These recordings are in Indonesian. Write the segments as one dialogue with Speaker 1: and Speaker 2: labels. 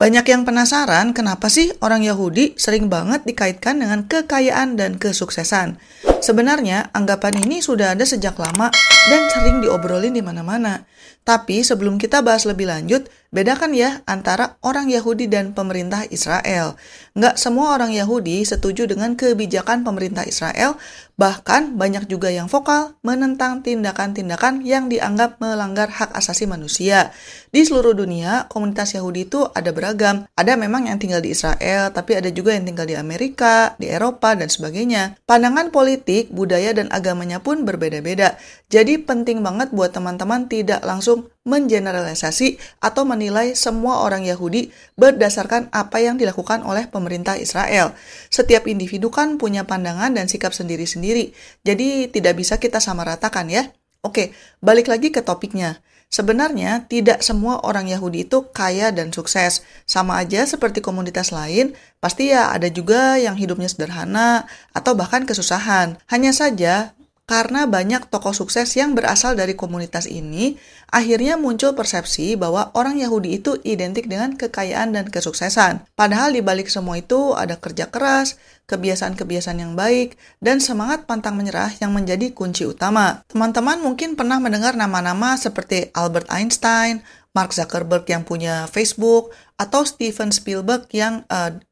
Speaker 1: Banyak yang penasaran kenapa sih orang Yahudi sering banget dikaitkan dengan kekayaan dan kesuksesan. Sebenarnya anggapan ini sudah ada sejak lama dan sering diobrolin di mana-mana. Tapi sebelum kita bahas lebih lanjut, bedakan ya antara orang Yahudi dan pemerintah Israel. Nggak semua orang Yahudi setuju dengan kebijakan pemerintah Israel, bahkan banyak juga yang vokal menentang tindakan-tindakan yang dianggap melanggar hak asasi manusia. Di seluruh dunia, komunitas Yahudi itu ada beragam. Ada memang yang tinggal di Israel, tapi ada juga yang tinggal di Amerika, di Eropa, dan sebagainya. Pandangan politik, budaya, dan agamanya pun berbeda-beda. Jadi penting banget buat teman-teman tidak langsung mengeneralisasi atau menilai semua orang Yahudi berdasarkan apa yang dilakukan oleh pemerintah Israel. Setiap individu kan punya pandangan dan sikap sendiri-sendiri, jadi tidak bisa kita samaratakan ya. Oke, balik lagi ke topiknya. Sebenarnya tidak semua orang Yahudi itu kaya dan sukses. Sama aja seperti komunitas lain, pasti ya ada juga yang hidupnya sederhana atau bahkan kesusahan. Hanya saja karena banyak tokoh sukses yang berasal dari komunitas ini, akhirnya muncul persepsi bahwa orang Yahudi itu identik dengan kekayaan dan kesuksesan. Padahal di balik semua itu ada kerja keras, kebiasaan-kebiasaan yang baik, dan semangat pantang menyerah yang menjadi kunci utama. Teman-teman mungkin pernah mendengar nama-nama seperti Albert Einstein, Mark Zuckerberg yang punya Facebook, atau Steven Spielberg yang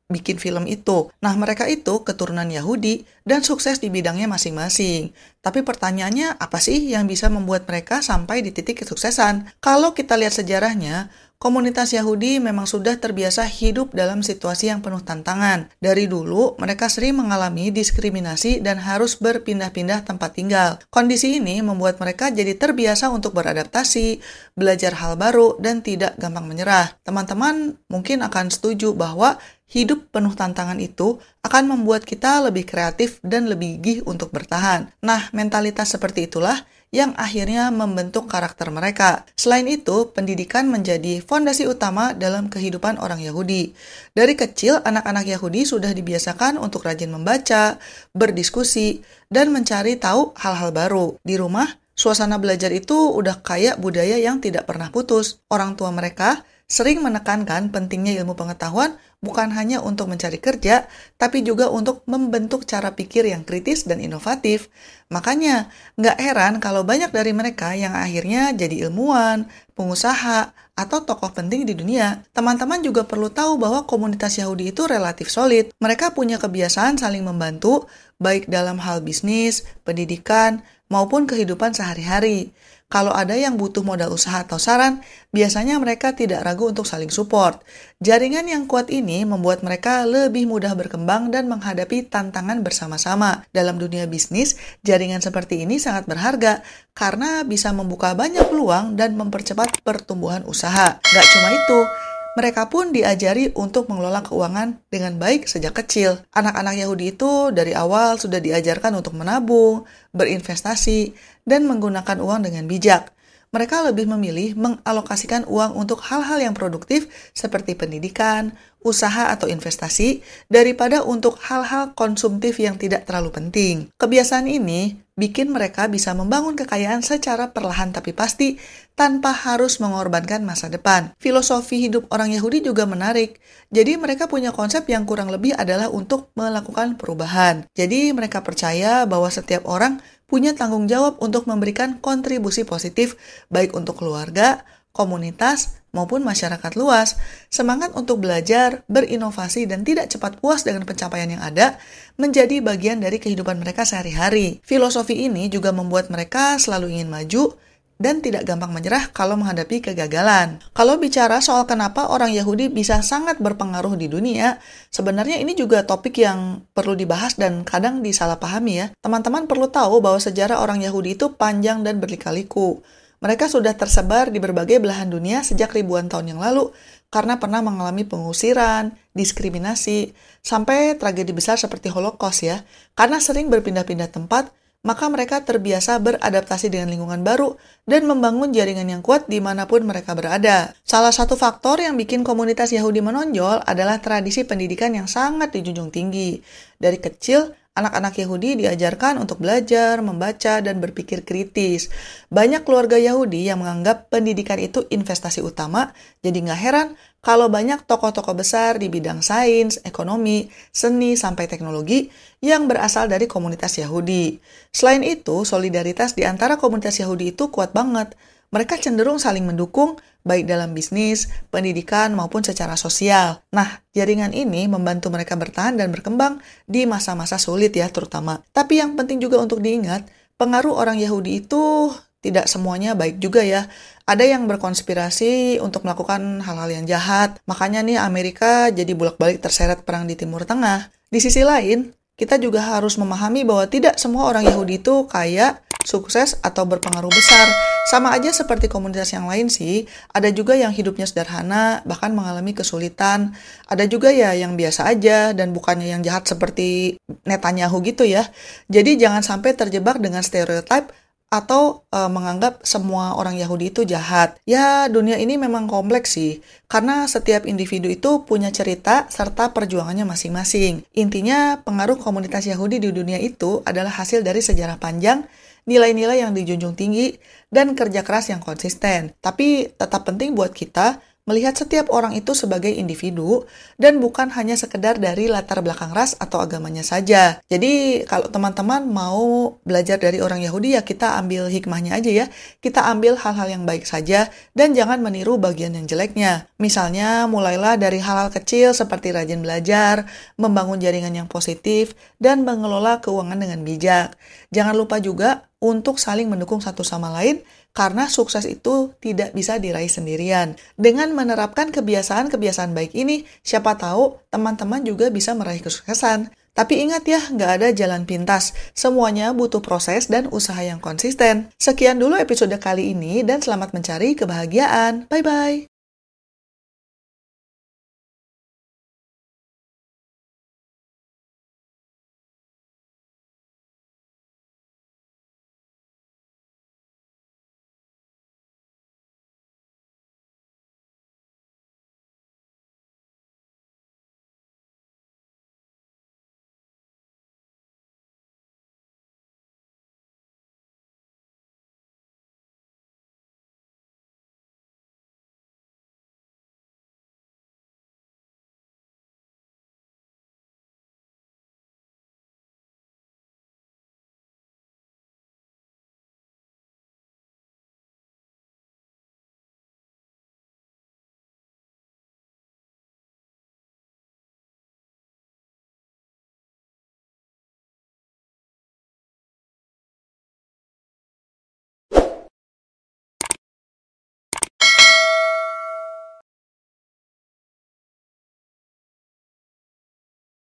Speaker 1: bikin film itu. Nah, mereka itu keturunan Yahudi dan sukses di bidangnya masing-masing. Tapi pertanyaannya, apa sih yang bisa membuat mereka sampai di titik kesuksesan? Kalau kita lihat sejarahnya, komunitas Yahudi memang sudah terbiasa hidup dalam situasi yang penuh tantangan. Dari dulu, mereka sering mengalami diskriminasi dan harus berpindah-pindah tempat tinggal. Kondisi ini membuat mereka jadi terbiasa untuk beradaptasi, belajar hal baru, dan tidak gampang menyerah. Teman-teman mungkin akan setuju bahwa hidup penuh tantangan itu akan membuat kita lebih kreatif dan lebih gigih untuk bertahan. Nah, mentalitas seperti itulah yang akhirnya membentuk karakter mereka. Selain itu, pendidikan menjadi fondasi utama dalam kehidupan orang Yahudi. Dari kecil, anak-anak Yahudi sudah dibiasakan untuk rajin membaca, berdiskusi, dan mencari tahu hal-hal baru. Di rumah, suasana belajar itu udah kayak budaya yang tidak pernah putus. Orang tua mereka sering menekankan pentingnya ilmu pengetahuan bukan hanya untuk mencari kerja, tapi juga untuk membentuk cara pikir yang kritis dan inovatif. Makanya, nggak heran kalau banyak dari mereka yang akhirnya jadi ilmuwan, pengusaha, atau tokoh penting di dunia. Teman-teman juga perlu tahu bahwa komunitas Yahudi itu relatif solid. Mereka punya kebiasaan saling membantu, baik dalam hal bisnis, pendidikan, maupun kehidupan sehari-hari. Kalau ada yang butuh modal usaha atau saran, biasanya mereka tidak ragu untuk saling support. Jaringan yang kuat ini membuat mereka lebih mudah berkembang dan menghadapi tantangan bersama-sama. Dalam dunia bisnis, jaringan seperti ini sangat berharga karena bisa membuka banyak peluang dan mempercepat pertumbuhan usaha. Gak cuma itu, mereka pun diajari untuk mengelola keuangan dengan baik sejak kecil. Anak-anak Yahudi itu dari awal sudah diajarkan untuk menabung, berinvestasi, dan menggunakan uang dengan bijak. Mereka lebih memilih mengalokasikan uang untuk hal-hal yang produktif seperti pendidikan, usaha atau investasi, daripada untuk hal-hal konsumtif yang tidak terlalu penting. Kebiasaan ini bikin mereka bisa membangun kekayaan secara perlahan tapi pasti tanpa harus mengorbankan masa depan. Filosofi hidup orang Yahudi juga menarik. Jadi mereka punya konsep yang kurang lebih adalah untuk melakukan perubahan. Jadi mereka percaya bahwa setiap orang punya tanggung jawab untuk memberikan kontribusi positif baik untuk keluarga, komunitas, maupun masyarakat luas. Semangat untuk belajar, berinovasi, dan tidak cepat puas dengan pencapaian yang ada menjadi bagian dari kehidupan mereka sehari-hari. Filosofi ini juga membuat mereka selalu ingin maju dan tidak gampang menyerah kalau menghadapi kegagalan. Kalau bicara soal kenapa orang Yahudi bisa sangat berpengaruh di dunia, sebenarnya ini juga topik yang perlu dibahas dan kadang disalahpahami ya. Teman-teman perlu tahu bahwa sejarah orang Yahudi itu panjang dan berliku-liku. Mereka sudah tersebar di berbagai belahan dunia sejak ribuan tahun yang lalu karena pernah mengalami pengusiran, diskriminasi, sampai tragedi besar seperti Holocaust ya. Karena sering berpindah-pindah tempat, maka mereka terbiasa beradaptasi dengan lingkungan baru dan membangun jaringan yang kuat dimanapun mereka berada. Salah satu faktor yang bikin komunitas Yahudi menonjol adalah tradisi pendidikan yang sangat dijunjung tinggi. Dari kecil, anak-anak Yahudi diajarkan untuk belajar, membaca, dan berpikir kritis. Banyak keluarga Yahudi yang menganggap pendidikan itu investasi utama, jadi nggak heran kalau banyak tokoh-tokoh besar di bidang sains, ekonomi, seni, sampai teknologi yang berasal dari komunitas Yahudi. Selain itu, solidaritas di antara komunitas Yahudi itu kuat banget. Mereka cenderung saling mendukung, baik dalam bisnis, pendidikan, maupun secara sosial. Nah, jaringan ini membantu mereka bertahan dan berkembang di masa-masa sulit ya terutama. Tapi yang penting juga untuk diingat, pengaruh orang Yahudi itu tidak semuanya baik juga ya. Ada yang berkonspirasi untuk melakukan hal-hal yang jahat. Makanya nih Amerika jadi bolak-balik terseret perang di Timur Tengah. Di sisi lain, kita juga harus memahami bahwa tidak semua orang Yahudi itu kaya, sukses, atau berpengaruh besar. Sama aja seperti komunitas yang lain sih, ada juga yang hidupnya sederhana, bahkan mengalami kesulitan. Ada juga ya yang biasa aja, dan bukannya yang jahat seperti Netanyahu gitu ya. Jadi jangan sampai terjebak dengan stereotip atau menganggap semua orang Yahudi itu jahat. Ya, dunia ini memang kompleks sih, karena setiap individu itu punya cerita serta perjuangannya masing-masing. Intinya, pengaruh komunitas Yahudi di dunia itu adalah hasil dari sejarah panjang, nilai-nilai yang dijunjung tinggi, dan kerja keras yang konsisten. Tapi tetap penting buat kita melihat setiap orang itu sebagai individu dan bukan hanya sekedar dari latar belakang ras atau agamanya saja. Jadi kalau teman-teman mau belajar dari orang Yahudi ya kita ambil hikmahnya aja ya. Kita ambil hal-hal yang baik saja dan jangan meniru bagian yang jeleknya. Misalnya mulailah dari hal-hal kecil seperti rajin belajar, membangun jaringan yang positif, dan mengelola keuangan dengan bijak. Jangan lupa juga untuk saling mendukung satu sama lain karena sukses itu tidak bisa diraih sendirian. Dengan menerapkan kebiasaan-kebiasaan baik ini, siapa tahu teman-teman juga bisa meraih kesuksesan. Tapi ingat ya, nggak ada jalan pintas. Semuanya butuh proses dan usaha yang konsisten. Sekian dulu episode kali ini dan selamat mencari kebahagiaan. Bye-bye!